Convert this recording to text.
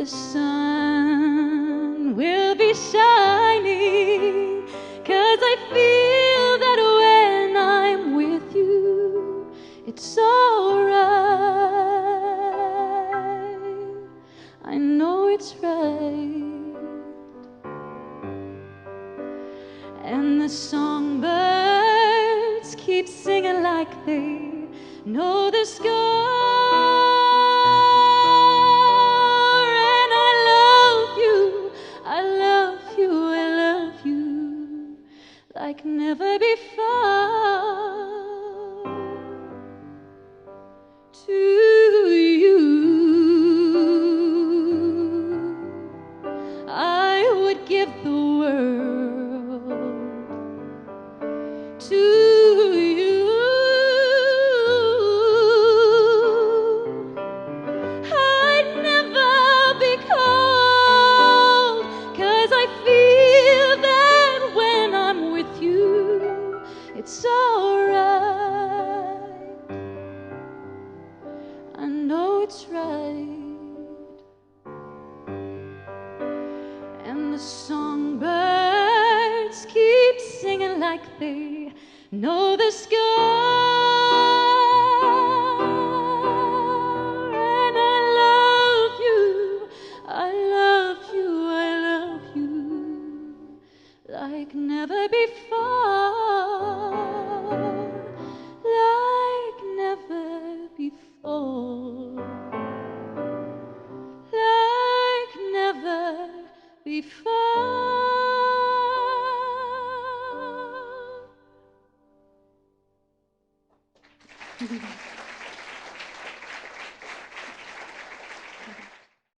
the sun will be shining, 'cause I feel that when I'm with you, it's alright. I know it's right. And the songbirds keep singing like they know the score. And I love you, I love you, I love you like never before. To you, I would give the world. To you, I'd never be cold, 'cause I feel that when I'm with you, it's alright. I know it's right. And the songbirds keep singing like they know the score. And I love you, I love you, I love you like never before, like never before, like never before.